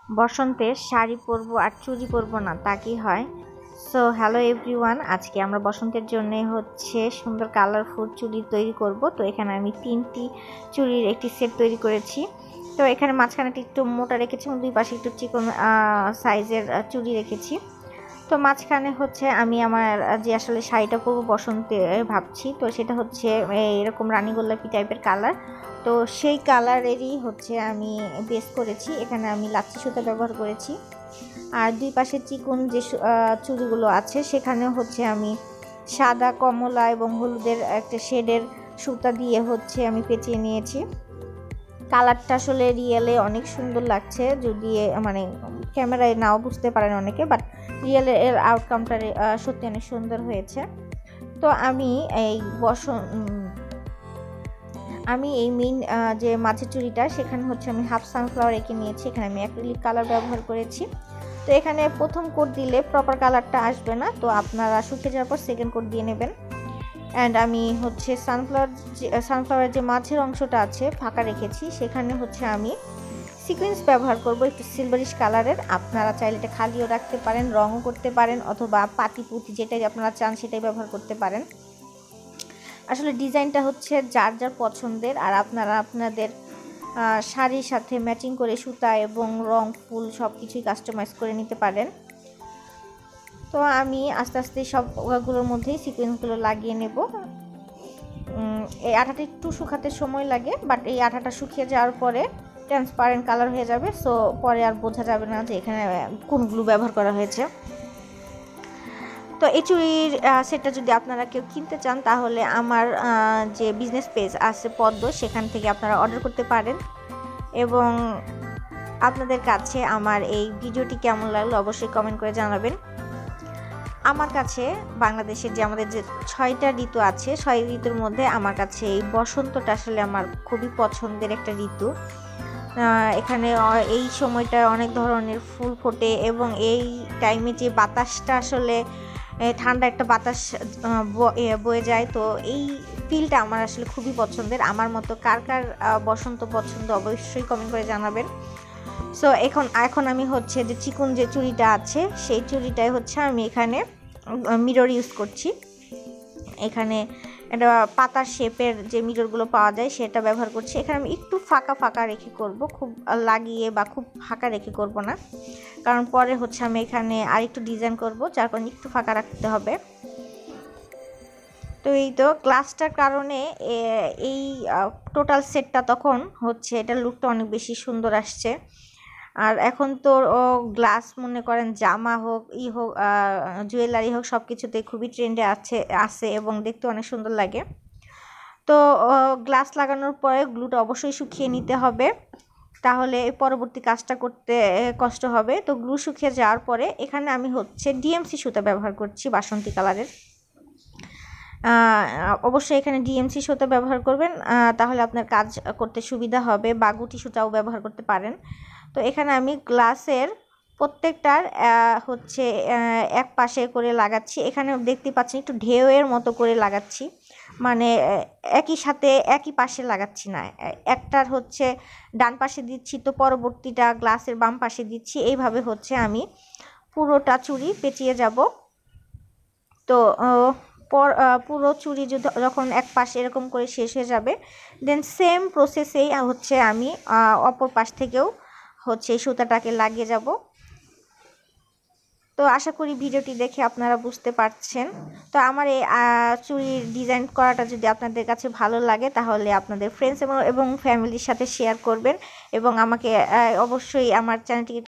বসন্তে শাড়ি পরবো আর চুড়ি পরবো না তা কি হয়? সো হ্যালো এভরিওয়ান, আজকে আমরা বসন্তের জন্য হচ্ছে সুন্দর কালারফুল চুড়ি তৈরি করব। তো এখানে আমি 3টি চুড়ির একটি সেট তৈরি করেছি। তো এখানে মাঝখানেটি একটু মোটা রেখেছি এবং দুই পাশে একটু চিকন সাইজের চুড়ি রেখেছি। তো মাঝখানে হচ্ছে আমি আমার যে আসলে শাড়িটা পরবো বসন্তে ভাবছি, তো সেটা হচ্ছে এরকম রানী গোলাপি টাইপের কালার। তো সেই কালারেরই হচ্ছে আমি বেস করেছি। এখানে আমি লাচ্ছি সুতা ব্যবহার করেছি, আর দুই পাশে চিকন যে চুড়িগুলো আছে সেখানেও হচ্ছে আমি সাদা, কমলা এবং হলুদের একটা শেডের সুতা দিয়ে হচ্ছে আমি পেঁচিয়ে নিয়েছি। কালারটা আসলে রিয়েলে অনেক সুন্দর লাগছে, যদি মানে ক্যামেরায় নাও বুঝতে পারেন অনেকে, বাট রিয়েলে এর আউটকামটা সত্যি অনেক সুন্দর হয়েছে। তো আমি এই মেইন যে মাছের চুড়িটা সেখানে হচ্ছে আমি হাফ সানফ্লাওয়ার এঁকে নিয়েছি। এখানে আমি অ্যাক্রিলিক কালার ব্যবহার করেছি। তো এখানে প্রথম কোট দিলে প্রপার কালারটা আসবে না, তো আপনারা শুকিয়ে যাওয়ার পর সেকেন্ড কোট দিয়ে নেবেন। অ্যান্ড আমি হচ্ছে সানফ্লাওয়ারের যে মাছের অংশটা আছে ফাঁকা রেখেছি, সেখানে হচ্ছে আমি সিকোয়েন্স ব্যবহার করব একটু সিলভারিশ কালারের। আপনারা চাইলে এটা খালিও রাখতে পারেন, রঙও করতে পারেন, অথবা পাতি পুঁতি যেটাই আপনারা চান সেটাই ব্যবহার করতে পারেন। আসলে ডিজাইনটা হচ্ছে যার যার পছন্দের, আর আপনারা আপনাদের শাড়ির সাথে ম্যাচিং করে সুতা এবং রং ফুল সব কিছুই কাস্টমাইজ করে নিতে পারেন। তো আমি আস্তে আস্তে সবগুলোর মধ্যেই সিকোয়েন্সগুলো লাগিয়ে নেব। এই আঠাটা একটু শুকাতে সময় লাগে, বাট এই আঠাটা শুকিয়ে যাওয়ার পরে ট্রান্সপারেন্ট কালার হয়ে যাবে। সো পরে আর বোঝা যাবে না যে এখানে কোন গ্লু ব্যবহার করা হয়েছে। তো এই চুড়ির সেটটা যদি আপনারা কেউ কিনতে চান তাহলে আমার যে বিজনেস পেজ আছে পদ্ম, সেখান থেকে আপনারা অর্ডার করতে পারেন। এবং আপনাদের কাছে আমার এই ভিডিওটি কেমন লাগলো অবশ্যই কমেন্ট করে জানাবেন। আমার কাছে বাংলাদেশের যে আমাদের যে 6টা ঋতু আছে, 6 ঋতুর মধ্যে আমার কাছে এই বসন্তটা আসলে আমার খুবই পছন্দের একটা ঋতু। এখানে এই সময়টা অনেক ধরনের ফুল ফোটে এবং এই টাইমে যে বাতাসটা আসলে ঠান্ডা একটা বাতাস বয়ে যায়, তো এই ফিলটা আমার আসলে খুবই পছন্দের। আমার মতো কার কার বসন্ত পছন্দ অবশ্যই কমেন্ট করে জানাবেন। সো এখন আমি হচ্ছে যে চিকন যে চুড়িটা আছে সেই চুড়িটাই হচ্ছে আমি এখানে মিরর ইউজ করছি। এখানে একটা পাতার শেপের যে মিররগুলো পাওয়া যায় সেটা ব্যবহার করছি। এখানে আমি একটু ফাঁকা ফাঁকা রেখে করব, খুব লাগিয়ে বা খুব ফাঁকা রেখে করব না, কারণ পরে হচ্ছে আমি এখানে আরেকটু ডিজাইন করব, যার কারণে একটু ফাঁকা রাখতে হবে। তো এই তো গ্লাসটার কারণে এই টোটাল সেটটা তখন হচ্ছে এটার লুকটা অনেক বেশি সুন্দর আসছে। আর এখন তো গ্লাস মনে করেন জামা হোক হোক জুয়েলারি হোক সব কিছুতে খুবই ট্রেন্ডে আছে এবং দেখতে অনেক সুন্দর লাগে। তো গ্লাস লাগানোর পরে গ্লুটা অবশ্যই শুকিয়ে নিতে হবে, তাহলে পরবর্তী কাজটা করতে কষ্ট হবে। তো গ্লু শুকিয়ে যাওয়ার পরে এখানে আমি হচ্ছে ডিএমসি সুতা ব্যবহার করছি বাসন্তী কালারের। অবশ্যই এখানে ডিএমসি সুতা ব্যবহার করবেন, তাহলে আপনার কাজ করতে সুবিধা হবে, বা গুটি সুতাও ব্যবহার করতে পারেন। তো এখানে আমি গ্লাসের প্রত্যেকটার হচ্ছে এক পাশে করে লাগাচ্ছি। এখানে দেখতে পাচ্ছেন একটু ঢেউয়ের মতো করে লাগাচ্ছি, মানে একই সাথে একই পাশে লাগাচ্ছি না। একটার হচ্ছে ডান পাশে দিচ্ছি, তো পরবর্তীটা গ্লাসের বাম পাশে দিচ্ছি। এইভাবে হচ্ছে আমি পুরোটা চুড়ি পেঁচিয়ে যাব। তো পুরো চুড়ি যখন এক পাশে এরকম করে শেষ হয়ে যাবে, দেন সেম প্রসেসেই হচ্ছে আমি অপর পাশ থেকেও হচ্ছে এই সুতাটাকে লাগিয়ে যাব। তো আশা করি ভিডিওটি দেখে আপনারা বুঝতে পারছেন। তো আমার এই চুড়ির ডিজাইন করাটা যদি আপনাদের কাছে ভালো লাগে তাহলে আপনাদের ফ্রেন্ডস এবং ফ্যামিলির সাথে শেয়ার করবেন, এবং আমাকে অবশ্যই আমার চ্যানেলটিকে